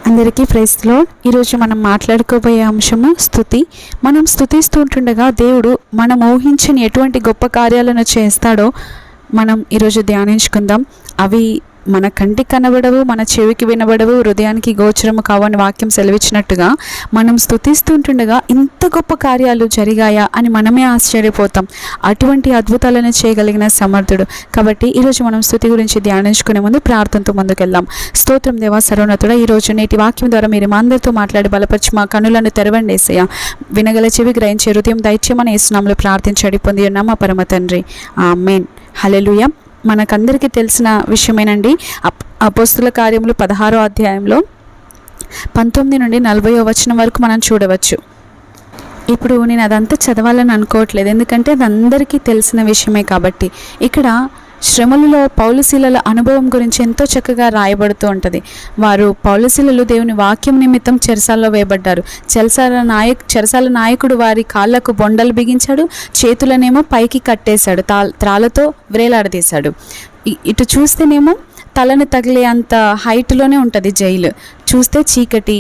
అందరికీ praise the lord. ఈరోజు మనం మాట్లాడుకోబోయే అంశము స్తుతి. మనం స్తుతిస్తూ ఉంటుండగా దేవుడు మనం ఊహించని ఎటువంటి గొప్ప కార్యాలను చేస్తాడో మనం ఈరోజు ధ్యానించుకుందాం. అవి మన కంటికి కనబడవు, మన చెవికి వినబడవు, హృదయానికి గోచరము కావని వాక్యం సెలవిచ్చినట్టుగా మనం స్తుతిస్తుంటుండగా ఇంత గొప్ప కార్యాలు జరిగాయా అని మనమే ఆశ్చర్యపోతాం. అటువంటి అద్భుతాలను చేయగలిగిన సమర్థుడు. కాబట్టి ఈరోజు మనం స్తుతి గురించి ధ్యానించుకునే ముందు ప్రార్థనతో ముందుకెళ్దాం. స్తోత్రం దేవా సర్వోన్నతుడా, ఈరోజు నేటి వాక్యం ద్వారా మీరు మా అందరితో మాట్లాడి బలపరిచి మా కన్నులను తెరవండి యేసయ్యా. వినగల చెవి గ్రహించే హృదయం దైత్యమని యేసునామములో ప్రార్థించి పొంది ఉన్నాం మా పరమ తండ్రి, ఆమేన్. హల్లెలూయా. మనకందరికీ తెలిసిన విషయమేనండి. అపోస్తుల కార్యములు 16వ అధ్యాయంలో 19 నుండి 40వ వచనం వరకు మనం చూడవచ్చు. ఇప్పుడు నేను అదంతా చదవాలని అనుకోవట్లేదు, ఎందుకంటే అది అందరికీ తెలిసిన విషయమే. కాబట్టి ఇక్కడ శ్రమలలో పౌలుశీలల అనుభవం గురించి ఎంతో చక్కగా రాయబడుతూ ఉంటుంది. వారు పౌలుశీలలు దేవుని వాక్యం నిమిత్తం చెరసాల్లో వేయబడ్డారు. చెరసాల నాయకుడు వారి కాళ్ళకు బొండలు బిగించాడు, చేతులనేమో పైకి కట్టేశాడు, త్రాళ్ళతో వ్రేలాడదీశాడు. ఇటు చూస్తేనేమో తలని తగిలే అంత హైట్లోనే ఉంటుంది జైలు. చూస్తే చీకటి,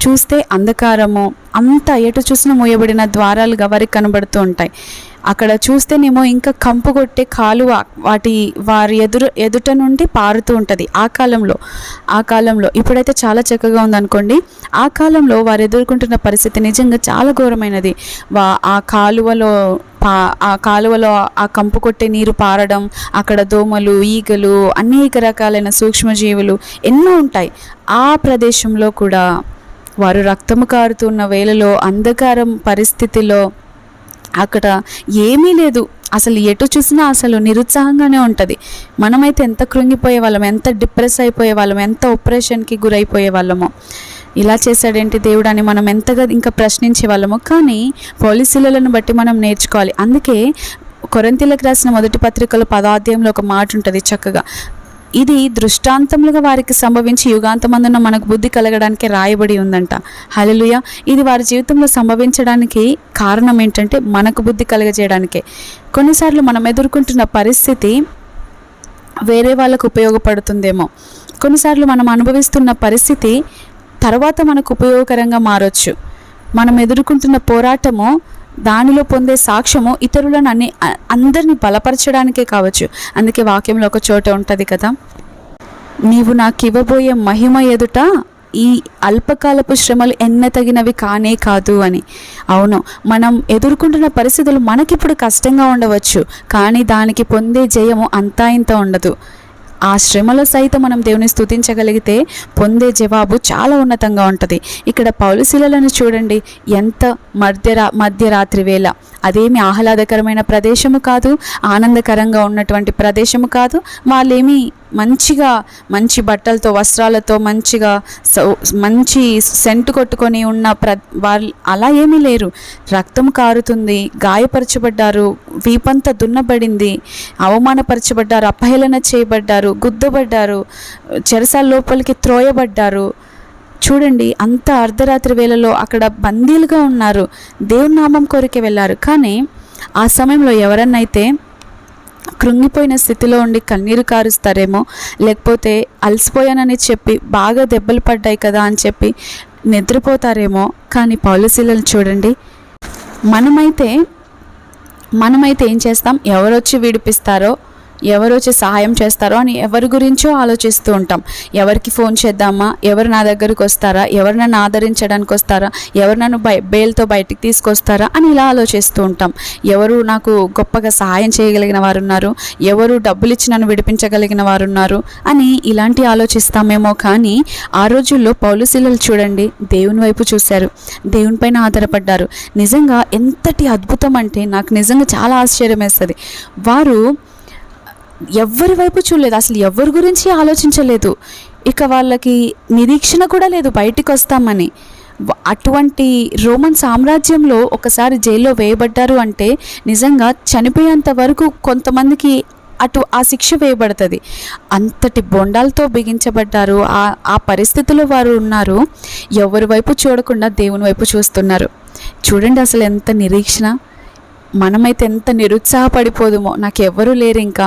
చూస్తే అంధకారము, అంతా ఎటు చూసిన మూయబడిన ద్వారాలుగా వారికి కనబడుతూ ఉంటాయి. అక్కడ చూస్తేనేమో ఇంకా కంపు కొట్టే కాలువ వారి ఎదుట నుండి పారుతూ ఉంటుంది. ఆ కాలంలో ఇప్పుడైతే చాలా చక్కగా ఉందనుకోండి. ఆ కాలంలో వారు ఎదుర్కొంటున్న పరిస్థితి నిజంగా చాలా ఘోరమైనది. ఆ కాలువలో ఆ కంపు కొట్టే నీరు పారడం, అక్కడ దోమలు, ఈగలు, అనేక రకాలైన సూక్ష్మజీవులు ఎన్నో ఉంటాయి. ఆ ప్రదేశంలో కూడా వారు రక్తము కారుతున్న వేళలో, అంధకారం పరిస్థితిలో, అక్కడ ఏమీ లేదు, అసలు ఎటు చూసినా అసలు నిరుత్సాహంగానే ఉంటుంది. మనమైతే ఎంత కృంగిపోయే వాళ్ళం, ఎంత డిప్రెస్ అయిపోయే వాళ్ళం, ఎంత ఆపరేషన్కి గురైపోయే వాళ్ళమో. ఇలా చేశాడేంటి దేవుడు అని మనం ఎంతగా ఇంకా ప్రశ్నించే వాళ్ళము. కానీ పౌలుశీలలను బట్టి మనం నేర్చుకోవాలి. అందుకే కొరింథీయులకు రాసిన మొదటి పత్రికలో 10వ అధ్యాయంలో ఒక మాట ఉంటుంది చక్కగా, ఇది దృష్టాంతములుగా వారికి సంభవించి యుగాంతమందున మనకు బుద్ధి కలగడానికి రాయబడి ఉందంట. హల్లెలూయా. ఇది వారి జీవితంలో సంభవించడానికి కారణం ఏంటంటే మనకు బుద్ధి కలగజేయడానికే. కొన్నిసార్లు మనం ఎదుర్కొంటున్న పరిస్థితి వేరే వాళ్ళకు ఉపయోగపడుతుందేమో. కొన్నిసార్లు మనం అనుభవిస్తున్న పరిస్థితి తర్వాత మనకు ఉపయోగకరంగా మారొచ్చు. మనం ఎదుర్కొంటున్న పోరాటము, దానిలో పొందే సాక్ష్యము ఇతరులను అందరినీ బలపరచడానికే కావచ్చు. అందుకే వాక్యంలో ఒక చోట ఉంటుంది కదా, నీవు నాకు ఇవ్వబోయే మహిమ ఎదుట ఈ అల్పకాలపు శ్రమలు ఎన్నతగినవి కానే కాదు అని. అవును, మనం ఎదుర్కొంటున్న పరిస్థితులు మనకిప్పుడు కష్టంగా ఉండవచ్చు, కానీ దానికి పొందే జయము అంతా ఇంత ఉండదు. ఆ శ్రమలో సైతం మనం దేవుని స్తుతించగలిగితే పొందే జవాబు చాలా ఉన్నతంగా ఉంటుంది. ఇక్కడ పౌలుశీలలను చూడండి, ఎంత మధ్యరాత్రి వేళ, అదేమి ఆహ్లాదకరమైన ప్రదేశము కాదు, ఆనందకరంగా ఉన్నటువంటి ప్రదేశము కాదు. వాళ్ళేమి మంచి బట్టలతో, వస్త్రాలతో, మంచి సెంటు కొట్టుకొని ఉన్న వాళ్ళు అలా ఏమీ లేరు. రక్తం కారుతుంది, గాయపరచబడ్డారు, వీపంతా దున్నబడింది, అవమానపరచబడ్డారు, అపహేళన చేయబడ్డారు, గుద్దబడ్డారు, చెరసాల లోపలికి త్రోయబడ్డారు. చూడండి, అంత అర్ధరాత్రి వేళలో అక్కడ బందీలుగా ఉన్నారు, దేవుని నామం కొరికే వెళ్ళారు. కానీ ఆ సమయంలో ఎవరన్నైతే కృంగిపోయిన స్థితిలో ఉండి కన్నీరు కారుస్తారేమో, లేకపోతే అలసిపోయానని చెప్పి బాగా దెబ్బలు పడ్డాయి కదా అని చెప్పి నిద్రపోతారేమో. కానీ పౌలుశీలలు చూడండి, మనమైతే ఏం చేస్తాం, ఎవరొచ్చి విడిపిస్తారో, ఎవరొచ్చి సహాయం చేస్తారో అని ఎవరి గురించో ఆలోచిస్తూ ఉంటాం. ఎవరికి ఫోన్ చేద్దామా, ఎవరు నా దగ్గరకు వస్తారా, ఎవరు నన్ను ఆదరించడానికి వస్తారా, ఎవరు నన్ను బెయిల్తో బయటికి తీసుకొస్తారా అని ఇలా ఆలోచిస్తూ ఉంటాం. ఎవరు నాకు గొప్పగా సహాయం చేయగలిగిన వారు ఉన్నారు, ఎవరు డబ్బులు ఇచ్చి నన్ను విడిపించగలిగిన వారు ఉన్నారు అని ఇలాంటి ఆలోచిస్తామేమో. కానీ ఆ రోజుల్లో పౌలుశీలలు చూడండి, దేవుని వైపు చూశారు, దేవుని పైన ఆధారపడ్డారు. నిజంగా ఎంతటి అద్భుతం అంటే నాకు నిజంగా చాలా ఆశ్చర్యం వేస్తుంది. వారు ఎవరి వైపు చూడలేదు, అసలు ఎవరి గురించి ఆలోచించలేదు. ఇక వాళ్ళకి నిరీక్షణ కూడా లేదు బయటికి వస్తామని. అటువంటి రోమన్ సామ్రాజ్యంలో ఒకసారి జైల్లో వేయబడ్డారు అంటే నిజంగా చనిపోయేంత వరకు కొంతమందికి ఆ శిక్ష వేయబడుతుంది. అంతటి బొండాలతో బిగించబడ్డారు. ఆ పరిస్థితిలో వారు ఉన్నారు. ఎవరి వైపు చూడకుండా దేవుని వైపు చూస్తున్నారు. చూడండి అసలు ఎంత నిరీక్షణ. మనమైతే ఎంత నిరుత్సాహపడిపోదుమో, నాకు ఎవ్వరూ లేరు, ఇంకా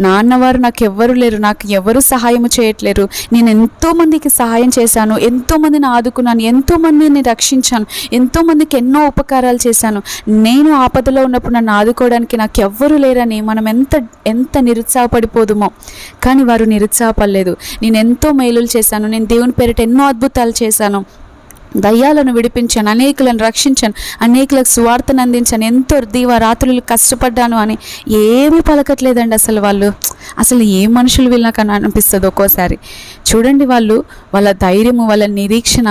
నాన్నవారు నాకు ఎవ్వరు లేరు, నాకు ఎవరు సహాయం చేయట్లేరు, నేను ఎంతోమందికి సహాయం చేశాను, ఎంతోమందిని ఆదుకున్నాను, ఎంతోమందిని రక్షించాను, ఎంతోమందికి ఎన్నో ఉపకారాలు చేశాను, నేను ఆపదలో ఉన్నప్పుడు నన్ను ఆదుకోవడానికి నాకు ఎవ్వరూ లేరని మనం ఎంత ఎంత నిరుత్సాహపడిపోదుమో. కానీ వారు నిరుత్సాహపడలేదు. నేను ఎంతో మేలులు చేశాను, నేను దేవుని పేరిట ఎన్నో అద్భుతాలు చేశాను, దయ్యాలను విడిపించాను, అనేకులను రక్షించాను, అనేకులకు సువార్తను అందించాను, ఎంతో దీవారాత్రులు కష్టపడ్డాను అని ఏమీ పలకట్లేదండి. అసలు వాళ్ళు అసలు ఏ మనుషులు వీళ్ళకని అనిపిస్తుంది ఒక్కోసారి. చూడండి, వాళ్ళ ధైర్యము, వాళ్ళ నిరీక్షణ,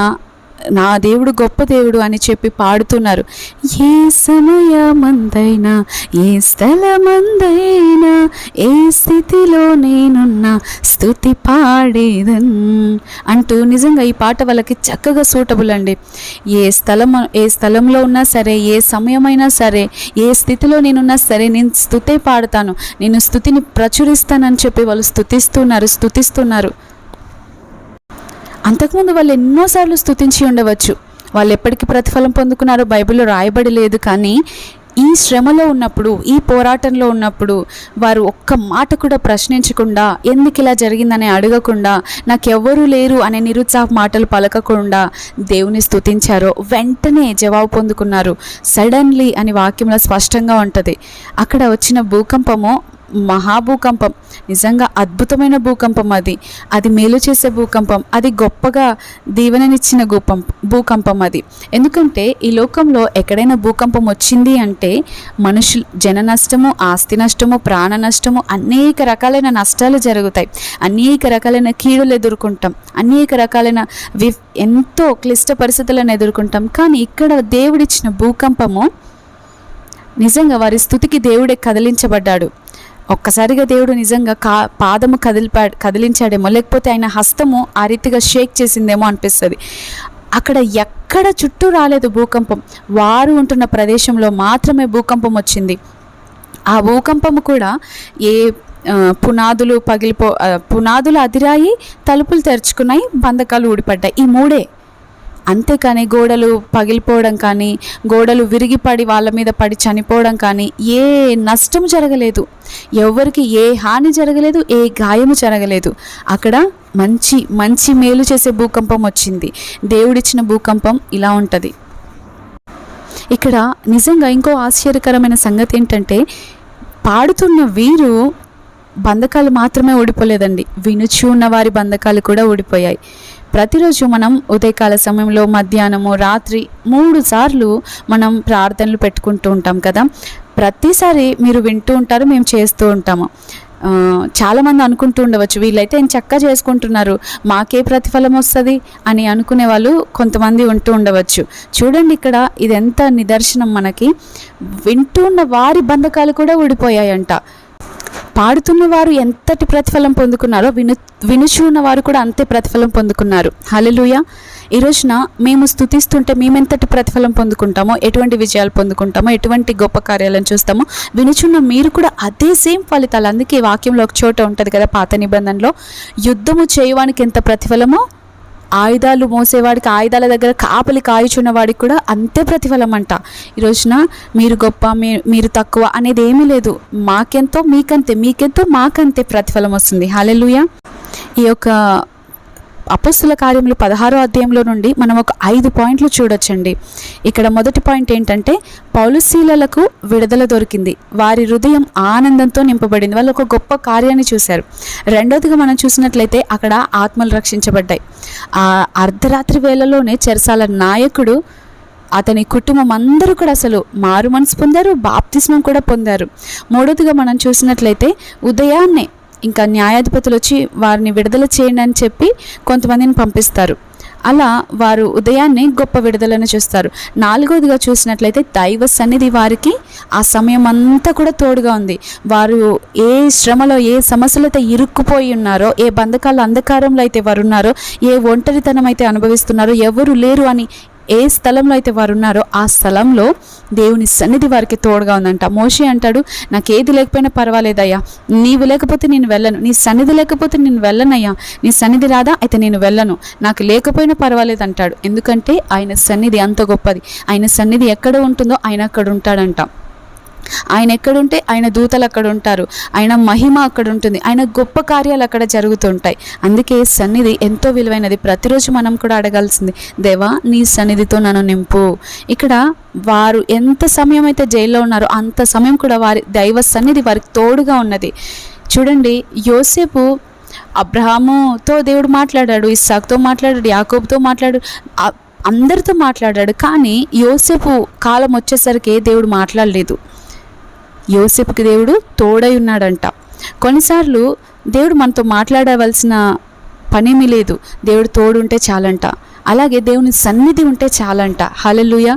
నా దేవుడు గొప్ప దేవుడు అని చెప్పి పాడుతున్నారు. ఏ సమయమందైనా, ఏ స్థలమందైనా, ఏ స్థితిలో నేనున్నా స్తుతి పాడేదన్ అంటూ నిజంగా ఈ పాట వాళ్ళకి చక్కగా సూటబుల్ అండి. ఏ స్థలంలో ఉన్నా సరే, ఏ సమయమైనా సరే, ఏ స్థితిలో నేనున్నా సరే, నేను స్తుతే పాడతాను, నేను స్తుతిని ప్రచురిస్తానని చెప్పి వాళ్ళు స్తుతిస్తున్నారు. అంతకుముందు వాళ్ళు ఎన్నోసార్లు స్తుతించి ఉండవచ్చు, వాళ్ళు ఎప్పటికీ ప్రతిఫలం పొందుకున్నారో బైబిల్లో రాయబడి లేదు. కానీ ఈ శ్రమలో ఉన్నప్పుడు, ఈ పోరాటంలో ఉన్నప్పుడు వారు ఒక్క మాట కూడా ప్రశ్నించకుండా, ఎందుకు ఇలా జరిగిందని అడగకుండా, నాకెవ్వరూ లేరు అనే నిరుత్సాహ మాటలు పలకకుండా దేవుని స్తుతించారో వెంటనే జవాబు పొందుకున్నారు. సడన్లీ అని వాక్యంలో స్పష్టంగా ఉంటుంది. అక్కడ వచ్చిన భూకంపము మహాభూకంపం, నిజంగా అద్భుతమైన భూకంపం. అది మేలు చేసే భూకంపం, అది గొప్పగా దీవెననిచ్చిన భూకంపం అది. ఎందుకంటే ఈ లోకంలో ఎక్కడైనా భూకంపం వచ్చింది అంటే జన నష్టము, ఆస్తి నష్టము, ప్రాణ నష్టము, అనేక రకాలైన నష్టాలు జరుగుతాయి, అనేక రకాలైన కీడులు ఎదుర్కొంటాం, అనేక రకాలైన ఎంతో క్లిష్ట పరిస్థితులను ఎదుర్కొంటాం. కానీ ఇక్కడ దేవుడిచ్చిన భూకంపము నిజంగా వారి స్తుతికి దేవుడే కదిలించబడ్డాడు. ఒక్కసారిగా దేవుడు నిజంగా పాదము కదిలించాడేమో, లేకపోతే ఆయన హస్తము ఆ రీతిగా షేక్ చేసిందేమో అనిపిస్తుంది. అక్కడ ఎక్కడ చుట్టూ రాలేదు భూకంపం, వారు ఉంటున్న ప్రదేశంలో మాత్రమే భూకంపం వచ్చింది. ఆ భూకంపము కూడా పునాదులు అదిరాయి, తలుపులు తెరుచుకున్నాయి, బంధకాలు ఊడిపడ్డాయి, ఈ మూడే. అంతేకాని గోడలు పగిలిపోవడం కానీ, గోడలు విరిగిపడి వాళ్ళ మీద పడి చనిపోవడం కానీ ఏ నష్టం జరగలేదు, ఎవరికి ఏ హాని జరగలేదు, ఏ గాయము జరగలేదు. అక్కడ మంచి మేలు చేసే భూకంపం వచ్చింది. దేవుడిచ్చిన భూకంపం ఇలా ఉంటుంది. ఇక్కడ నిజంగా ఇంకో ఆశ్చర్యకరమైన సంగతి ఏంటంటే, పాడుతున్న వీరు బంధకాలు మాత్రమే ఊడిపోలేదండి, వినుచు ఉన్న వారి బంధకాలు కూడా ఊడిపోయాయి. ప్రతిరోజు మనం ఉదయకాల సమయంలో, మధ్యాహ్నము, రాత్రి 3 సార్లు మనం ప్రార్థనలు పెట్టుకుంటూ ఉంటాం కదా. ప్రతిసారి మీరు వింటూ ఉంటారు, మేము చేస్తూ ఉంటాము. చాలామంది అనుకుంటూ ఉండవచ్చు, వీళ్ళైతే చక్కగా చేసుకుంటున్నారు, మాకే ప్రతిఫలం వస్తుంది అని అనుకునే వాళ్ళు కొంతమంది ఉంటూ ఉండవచ్చు. చూడండి, ఇక్కడ ఇదెంత నిదర్శనం మనకి. వింటూ ఉన్న వారి బంధకాలు కూడా ఊడిపోయాయంట. పాడుతున్న వారు ఎంతటి ప్రతిఫలం పొందుకున్నారో వినుచున్న వారు కూడా అంతే ప్రతిఫలం పొందుకున్నారు. హల్లెలూయా. ఈ రోజున మేము స్తుతిస్తుంటే మేమెంతటి ప్రతిఫలం పొందుకుంటామో, ఎటువంటి విజయాలు పొందుకుంటామో, ఎటువంటి గొప్ప కార్యాలను చూస్తామో, వినుచున్న మీరు కూడా అదే సేమ్ ఫలితాలు. అందుకే వాక్యంలో ఒక చోట ఉంటుంది కదా, పాత నిబంధనలో, యుద్ధము చేయడానికి ఎంత ప్రతిఫలమో, ఆయుధాలు మోసేవాడికి, ఆయుధాల దగ్గర కాపలి కాయుచున్న వాడికి కూడా అంతే ప్రతిఫలం అంట. ఈ రోజున మీరు గొప్ప, మీరు తక్కువ అనేది ఏమీ లేదు. మాకెంతో మీకెంతో మాకంతే ప్రతిఫలం వస్తుంది. హల్లెలూయా. ఈ యొక్క అపొస్తలుల కార్యములు 16వ అధ్యాయంలో నుండి మనం ఒక 5 పాయింట్లు చూడొచ్చండి. ఇక్కడ మొదటి పాయింట్ ఏంటంటే, పౌలు శీలలకు విడుదల దొరికింది, వారి హృదయం ఆనందంతో నింపబడింది, వాళ్ళు ఒక గొప్ప కార్యాన్ని చూశారు. రెండోదిగా మనం చూసినట్లయితే అక్కడ ఆత్మలు రక్షించబడ్డాయి. ఆ అర్ధరాత్రి వేళలోనే చెరసాల నాయకుడు, అతని కుటుంబం అందరూ కూడా అసలు మారు మనసు పొందారు, బాప్తిస్మం కూడా పొందారు. మూడోదిగా మనం చూసినట్లయితే ఉదయాన్నే ఇంకా న్యాయాధిపతులు వచ్చి వారిని విడుదల చేయండి అని చెప్పి కొంతమందిని పంపిస్తారు. అలా వారు ఉదయాన్నే గొప్ప విడుదలను చూస్తారు. నాలుగోదిగా చూసినట్లయితే దైవ సన్నిధి వారికి ఆ సమయం అంతా కూడా తోడుగా ఉంది. వారు ఏ శ్రమలో, ఏ సమస్యలైతే ఇరుక్కుపోయి ఉన్నారో, ఏ బంధకాల అంధకారంలో అయితే వారు ఉన్నారో, ఏ ఒంటరితనం అయితే అనుభవిస్తున్నారో, ఎవరు లేరు అని ఏ స్థలంలో అయితే వారు ఉన్నారో ఆ స్థలంలో దేవుని సన్నిధి వారికి తోడుగా ఉందంట. మోషే అంటాడు, నాకేది లేకపోయినా పర్వాలేదయ్యా, నీవు లేకపోతే నేను వెళ్ళను, నీ సన్నిధి లేకపోతే నేను వెళ్ళనయ్యా, నీ సన్నిధి రాదా అయితే నేను వెళ్ళను, నాకు లేకపోయినా పర్వాలేదు అంటాడు. ఎందుకంటే ఆయన సన్నిధి అంత గొప్పది. ఆయన సన్నిధి ఎక్కడ ఉంటుందో ఆయన అక్కడ ఉంటాడంట. ఆయన ఎక్కడుంటే ఆయన దూతలు అక్కడ ఉంటారు, ఆయన మహిమ అక్కడ ఉంటుంది, ఆయన గొప్ప కార్యాలు అక్కడ జరుగుతుంటాయి. అందుకే సన్నిధి ఎంతో విలువైనది. ప్రతిరోజు మనం కూడా అడగాల్సింది, దేవా నీ సన్నిధితో నన్ను నింపు. ఇక్కడ వారు ఎంత సమయం అయితే జైల్లో ఉన్నారో అంత సమయం కూడా వారి దైవ సన్నిధి వారికి తోడుగా ఉన్నది. చూడండి, యోసేపు అబ్రహాముతో దేవుడు మాట్లాడాడు, ఇస్సాకుతో మాట్లాడాడు, యాకోబుతో మాట్లాడాడు, అందరితో మాట్లాడాడు. కానీ యోసేపు కాలం వచ్చేసరికి దేవుడు మాట్లాడలేదు. యోసేపుకి దేవుడు తోడై ఉన్నాడంట. కొన్నిసార్లు దేవుడు మనతో మాట్లాడవలసిన పనేమీ లేదు, దేవుడు తోడు ఉంటే చాలంట. అలాగే దేవుని సన్నిధి ఉంటే చాలంట. హల్లెలూయా.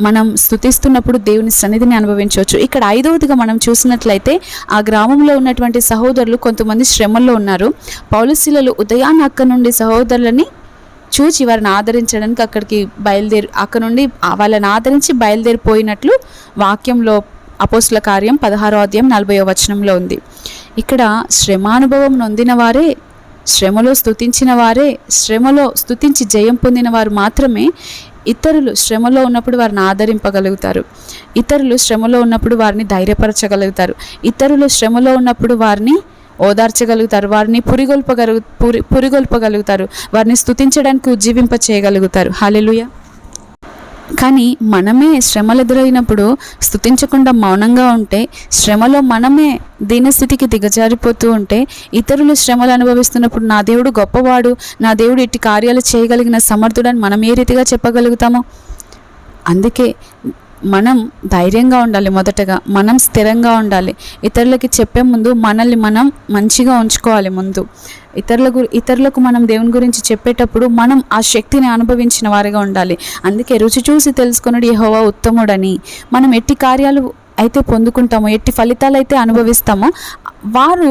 మనం స్తుతిస్తున్నప్పుడు దేవుని సన్నిధిని అనుభవించవచ్చు. ఇక్కడ 5వదిగా మనం చూసినట్లయితే ఆ గ్రామంలో ఉన్నటువంటి సహోదరులు కొంతమంది శ్రమల్లో ఉన్నారు. పౌలుశీలలు ఉదయాన్నే అక్కడ నుండి సహోదరులని చూచి వారిని ఆదరించడానికి అక్కడికి అక్కడ నుండి వాళ్ళని ఆదరించి బయలుదేరిపోయినట్లు వాక్యంలో అపోస్తుల కార్యం 16వ అధ్యాయం 40వ వచనంలో ఉంది. ఇక్కడ శ్రమానుభవం నొందిన వారే, శ్రమలో స్తుతించిన వారే, శ్రమలో స్తుతించి జయం పొందిన వారు మాత్రమే ఇతరులు శ్రమలో ఉన్నప్పుడు వారిని ఆదరింపగలుగుతారు, ఇతరులు శ్రమలో ఉన్నప్పుడు వారిని ధైర్యపరచగలుగుతారు, ఇతరులు శ్రమలో ఉన్నప్పుడు వారిని ఓదార్చగలుగుతారు, వారిని పురిగొల్పగలుగుతారు, వారిని స్తుతించడానికి ఉజ్జీవింప చేయగలుగుతారు. హల్లెలూయా. కానీ మనమే శ్రమలు ఎదురైనప్పుడు స్తుతించకుండా మౌనంగా ఉంటే, శ్రమలో మనమే దీనస్థితికి దిగజారిపోతూ ఉంటే, ఇతరులు శ్రమలు అనుభవిస్తున్నప్పుడు నా దేవుడు గొప్పవాడు, నా దేవుడు ఇట్టి కార్యాలు చేయగలిగిన సమర్థుడని మనం ఏ రీతిగా చెప్పగలుగుతామో? అందుకే మనం ధైర్యంగా ఉండాలి. మొదటగా మనం స్థిరంగా ఉండాలి. ఇతరులకి చెప్పే ముందు మనల్ని మనం మంచిగా ఉంచుకోవాలి. ముందు ఇతరులకు మనం దేవుని గురించి చెప్పేటప్పుడు మనం ఆ శక్తిని అనుభవించిన వారిగా ఉండాలి. అందుకే రుచి చూసి తెలుసుకున్నాడు యెహోవా ఉత్తముడని. మనం ఎట్టి కార్యాలు అయితే పొందుకుంటామో, ఎట్టి ఫలితాలు అయితే అనుభవిస్తామో, వారు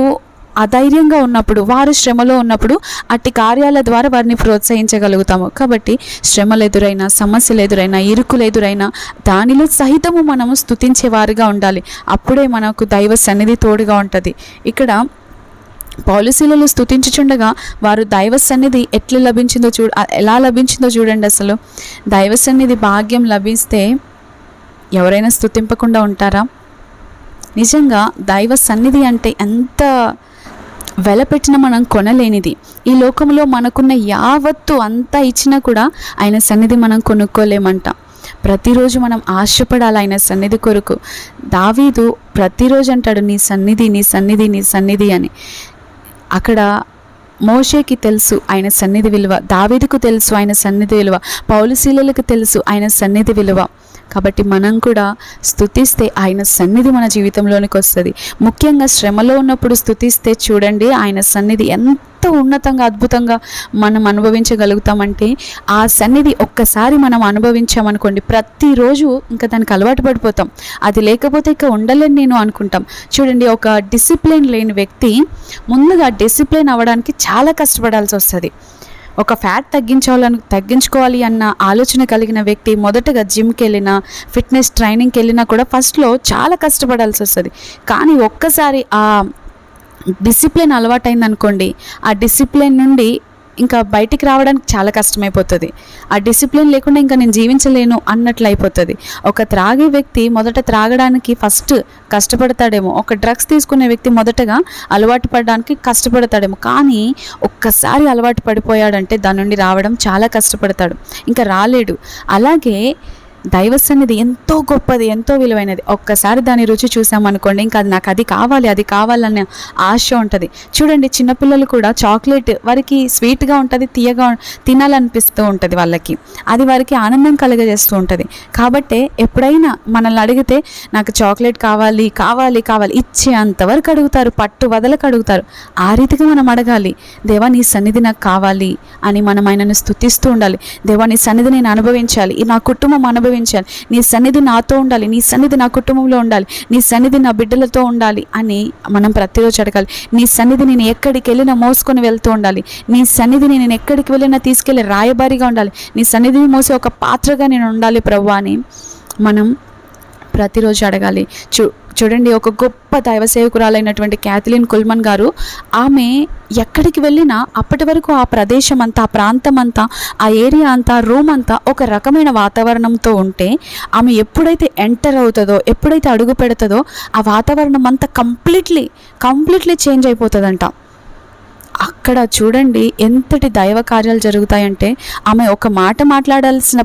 అధైర్యంగా ఉన్నప్పుడు, వారు శ్రమలో ఉన్నప్పుడు అట్టి కార్యాల ద్వారా వారిని ప్రోత్సహించగలుగుతాము. కాబట్టి శ్రమలు ఎదురైనా, సమస్యలు ఎదురైనా, ఇరుకులు ఎదురైనా దానిలో సహితము మనము స్తుతించేవారుగా ఉండాలి. అప్పుడే మనకు దైవ సన్నిధి తోడుగా ఉంటుంది. ఇక్కడ పౌలుశీలలు స్తుతించుచుండగా వారు దైవ సన్నిధి ఎలా లభించిందో చూడండి. అసలు దైవ సన్నిధి భాగ్యం లభిస్తే ఎవరైనా స్తుతింపకుండా ఉంటారా? నిజంగా దైవ సన్నిధి అంటే ఎంత వెలపెట్టిన మనం కొనలేనిది. ఈ లోకంలో మనకున్న యావత్తు అంతా ఇచ్చినా కూడా ఆయన సన్నిధి మనం కొనుక్కోలేమంట. ప్రతిరోజు మనం ఆశపడాలి ఆయన సన్నిధి కొరకు. దావీదు ప్రతిరోజు అంటాడు, నీ సన్నిధి, నీ సన్నిధి, నీ సన్నిధి అని. అక్కడ మోషేకి తెలుసు ఆయన సన్నిధి విలువ, దావీదుకు తెలుసు ఆయన సన్నిధి విలువ, పౌలుశీలలకు తెలుసు ఆయన సన్నిధి విలువ. కాబట్టి మనం కూడా స్తుతిస్తే ఆయన సన్నిధి మన జీవితంలోనికి వస్తుంది. ముఖ్యంగా శ్రమలో ఉన్నప్పుడు స్తుతిస్తే చూడండి, ఆయన సన్నిధి ఎంత ఉన్నతంగా అద్భుతంగా మనం అనుభవించగలుగుతామంటే, ఆ సన్నిధి ఒక్కసారి మనం అనుభవించామనుకోండి, ప్రతిరోజు ఇంకా దానికి అలవాటు పడిపోతాం. అది లేకపోతే ఇక ఉండలేని నేను అనుకుంటాం. చూడండి, ఒక డిసిప్లిన్ లేని వ్యక్తి ముందుగా డిసిప్లిన్ అవ్వడానికి చాలా కష్టపడాల్సి వస్తుంది. ఒక ఫ్యాట్ తగ్గించుకోవాలి అన్న ఆలోచన కలిగిన వ్యక్తి మొదటగా జిమ్కి వెళ్ళినా, ఫిట్నెస్ ట్రైనింగ్కి వెళ్ళినా కూడా ఫస్ట్లో చాలా కష్టపడాల్సి వస్తుంది. కానీ ఒక్కసారి ఆ డిసిప్లిన్ అలవాటైంది అనుకోండి, ఆ డిసిప్లిన్ నుండి ఇంకా బయటికి రావడానికి చాలా కష్టమైపోతుంది. ఆ డిసిప్లిన్ లేకుండా ఇంకా నేను జీవించలేను అన్నట్లు అయిపోతుంది. ఒక త్రాగే వ్యక్తి మొదట త్రాగడానికి ఫస్ట్ కష్టపడతాడేమో, ఒక డ్రగ్స్ తీసుకునే వ్యక్తి మొదటగా అలవాటు పడడానికి కష్టపడతాడేమో, కానీ ఒక్కసారి అలవాటు పడిపోయాడంటే దాని నుండి రావడం చాలా కష్టపడతాడు, ఇంకా రాలేడు. అలాగే దైవ సన్నిధి ఎంతో గొప్పది, ఎంతో విలువైనది. ఒక్కసారి దాని రుచి చూసామనుకోండి, ఇంకా నాకు అది కావాలనే ఆశ ఉంటుంది. చూడండి, చిన్నపిల్లలు కూడా చాక్లెట్ వారికి స్వీట్గా ఉంటుంది, తీయగా తినాలనిపిస్తూ ఉంటుంది వాళ్ళకి, అది వారికి ఆనందం కలుగజేస్తూ ఉంటుంది. కాబట్టి ఎప్పుడైనా మనల్ని అడిగితే నాకు చాక్లెట్ కావాలి ఇచ్చేంతవరకు అడుగుతారు, పట్టు వదలకు అడుగుతారు. ఆ రీతిగా మనం అడగాలి, దేవా నీ సన్నిధి నాకు కావాలి అని మనం ఆయనను స్తుతిస్తూ ఉండాలి. దేవా నీ సన్నిధి నేను అనుభవించాలి, నా కుటుంబం అనుభవించాలి, నీ సన్నిధి నాతో ఉండాలి, నీ సన్నిధి నా కుటుంబంలో ఉండాలి, నీ సన్నిధి నా బిడ్డలతో ఉండాలి అని మనం ప్రతిరోజు అడగాలి. నీ సన్నిధి నేను ఎక్కడికి వెళ్ళినా మోసుకొని వెళ్తూ ఉండాలి, నీ సన్నిధిని నేను ఎక్కడికి వెళ్ళినా తీసుకెళ్ళి రాయబారిగా ఉండాలి, నీ సన్నిధిని మోసే ఒక పాత్రగా నేను ఉండాలి ప్రభువా అని మనం ప్రతిరోజు అడగాలి. చూడండి, ఒక గొప్ప దైవ సేవకురాలైనటువంటి క్యాథలిన్ కుల్మన్ గారు, ఆమె ఎక్కడికి వెళ్ళినా అప్పటి వరకు ఆ ప్రదేశం అంతా, ఆ ప్రాంతం అంతా, ఆ ఏరియా అంతా, రూమ్ అంతా ఒక రకమైన వాతావరణంతో ఉంటే, ఆమె ఎప్పుడైతే ఎంటర్ అవుతుందో, ఎప్పుడైతే అడుగు పెడుతుందో, ఆ వాతావరణం అంతా కంప్లీట్లీ చేంజ్ అయిపోతుందంట. అక్కడ చూడండి ఎంతటి దైవ కార్యాలు జరుగుతాయంటే, ఆమె ఒక మాట మాట్లాడాల్సిన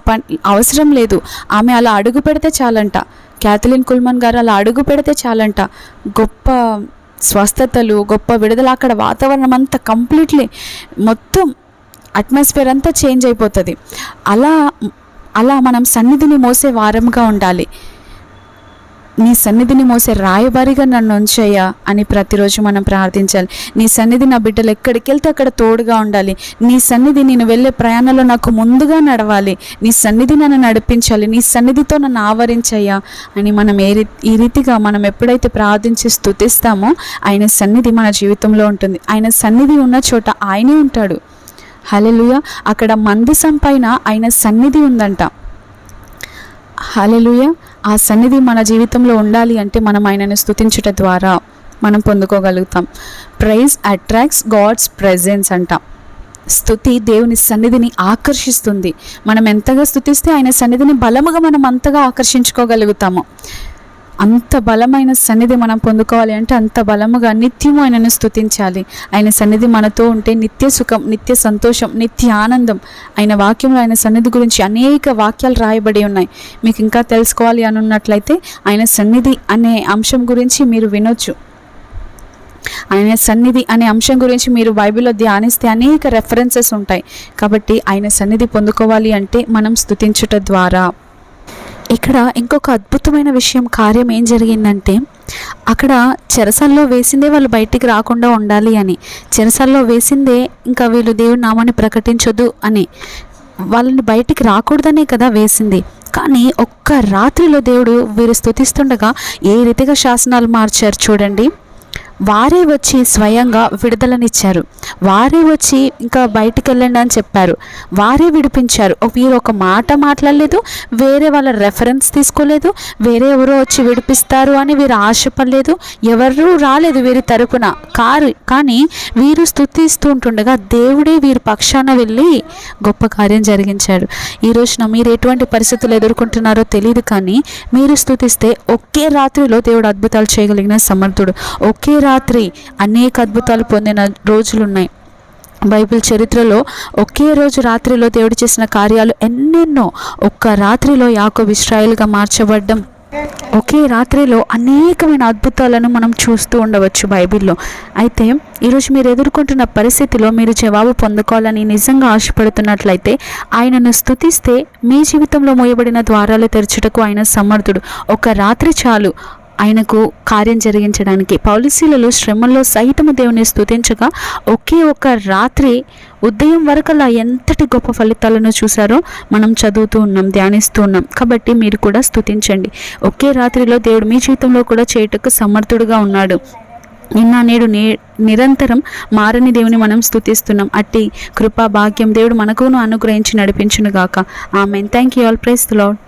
అవసరం లేదు. ఆమె అలా అడుగు పెడితే చాలంట, క్యాథలిన్ కుల్మన్ గారు అలా అడుగు పెడితే చాలంట, గొప్ప స్వస్థతలు, గొప్ప విడుదల. అక్కడ వాతావరణం అంతా కంప్లీట్లీ మొత్తం అట్మాస్ఫియర్ అంతా చేంజ్ అయిపోతుంది. అలా మనం సన్నిధిని మోసే వారంగా ఉండాలి. నీ సన్నిధిని మోసే రాయబారిగా నన్ను ఉంచయ్యా అని ప్రతిరోజు మనం ప్రార్థించాలి. నీ సన్నిధి నా బిడ్డలు ఎక్కడికి వెళ్తే అక్కడ తోడుగా ఉండాలి. నీ సన్నిధి నేను వెళ్ళే ప్రయాణంలో నాకు ముందుగా నడవాలి. నీ సన్నిధి నన్ను నడిపించాలి. నీ సన్నిధితో నన్ను ఆవరించయ్యా అని మనం ఈ రీతిగా మనం ఎప్పుడైతే ప్రార్థించి స్తుతిస్తామో, ఆయన సన్నిధి మన జీవితంలో ఉంటుంది. ఆయన సన్నిధి ఉన్న చోట ఆయనే ఉంటాడు. హల్లెలూయా. అక్కడ మందసం పైన ఆయన సన్నిధి ఉందంట. హల్లెలూయా. ఆ సన్నిధి మన జీవితంలో ఉండాలి అంటే మనం ఆయనను స్తుతించుట ద్వారా మనం పొందుకోగలుగుతాం. ప్రైజ్ అట్రాక్ట్స్ గాడ్స్ ప్రెజెన్స్ అంట. స్తుతి దేవుని సన్నిధిని ఆకర్షిస్తుంది. మనం ఎంతగా స్తుతిస్తే ఆయన సన్నిధిని బలముగా మనం అంతగా ఆకర్షించుకోగలుగుతాము. అంత బలమైన సన్నిధి మనం పొందుకోవాలి అంటే అంత బలముగా నిత్యము ఆయనను స్తుతించాలి. ఆయన సన్నిధి మనతో ఉంటే నిత్య సుఖం, నిత్య సంతోషం, నిత్య ఆనందం. ఆయన వాక్యంలో ఆయన సన్నిధి గురించి అనేక వాక్యాలు రాయబడి ఉన్నాయి. మీకు ఇంకా తెలుసుకోవాలి అని ఉన్నట్లయితే ఆయన సన్నిధి అనే అంశం గురించి మీరు వినొచ్చు. ఆయన సన్నిధి అనే అంశం గురించి మీరు బైబిల్లో ధ్యానిస్తే అనేక రెఫరెన్సెస్ ఉంటాయి. కాబట్టి ఆయన సన్నిధి పొందుకోవాలి అంటే మనం స్తుతించుట ద్వారా. ఇక్కడ ఇంకొక అద్భుతమైన కార్యం ఏం జరిగిందంటే, అక్కడ చెరసాల్లో వేసిందే వాళ్ళు బయటికి రాకుండా ఉండాలి అని, చెరసాల్లో వేసిందే ఇంకా వీళ్ళు దేవుడి నామాన్ని ప్రకటించొద్దు అని, వాళ్ళని బయటికి రాకూడదనే కదా వేసింది. కానీ ఒక్క రాత్రిలో దేవుడు వీరు స్తుతిస్తుండగా ఏ రీతిగా శాసనాలు మార్చారు చూడండి. వారే వచ్చి స్వయంగా విడుదలనిచ్చారు. వారే వచ్చి ఇంకా బయటికి వెళ్ళండి అని చెప్పారు. వారే విడిపించారు. వీరు ఒక మాట మాట్లాడలేదు, వేరే వాళ్ళ రెఫరెన్స్ తీసుకోలేదు, వేరే ఎవరో వచ్చి విడిపిస్తారు అని వీరు ఆశపడలేదు, ఎవరూ రాలేదు వీరి తరపున. కానీ వీరు స్తుతిస్తూ ఉంటుండగా దేవుడే వీరి పక్షాన వెళ్ళి గొప్ప కార్యం జరిగించాడు. ఈ రోజున మీరు ఎటువంటి పరిస్థితులు ఎదుర్కొంటున్నారో తెలియదు, కానీ మీరు స్తుతిస్తే ఒకే రాత్రిలో దేవుడు అద్భుతాలు చేయగలిగిన సమర్థుడు. ఒకే రాత్రి అనేక అద్భుతాలు పొందిన రోజులున్నాయి బైబిల్ చరిత్రలో. ఒకే రోజు రాత్రిలో దేవుడు చేసిన కార్యాలు ఎన్నెన్నో. ఒక్క రాత్రిలో యాకోబు ఇశ్రాయేలుగా మార్చబడ్డం, ఒకే రాత్రిలో అనేకమైన అద్భుతాలను మనం చూస్తూ ఉండవచ్చు బైబిల్లో. అయితే ఈరోజు మీరు ఎదుర్కొంటున్న పరిస్థితిలో మీరు జవాబు పొందుకోవాలని నిజంగా ఆశపడుతున్నట్లయితే ఆయనను స్తుతిస్తే మీ జీవితంలో మూయబడిన ద్వారాలు తెరచుటకు ఆయన సమర్థుడు. ఒక రాత్రి చాలు ఆయనకు కార్యం జరిగించడానికి. పౌలుశీలలో శ్రమల్లో సహితము దేవుని స్తుతించగా ఒకే ఒక రాత్రి ఉదయం వరకల్లా ఎంతటి గొప్ప ఫలితాలను చూసారో మనం చదువుతూ ఉన్నాం, ధ్యానిస్తూ ఉన్నాం. కాబట్టి మీరు కూడా స్తుతించండి. ఒకే రాత్రిలో దేవుడు మీ జీవితంలో కూడా చేయుటకు సమర్థుడుగా ఉన్నాడు. నిన్న నేడు నిరంతరం మారని దేవుని మనం స్తుతిస్తున్నాం. అట్టి కృపా భాగ్యం దేవుడు మనకును అనుగ్రహించి నడిపించును గాక. Amen. Thank you all. Praise the lord.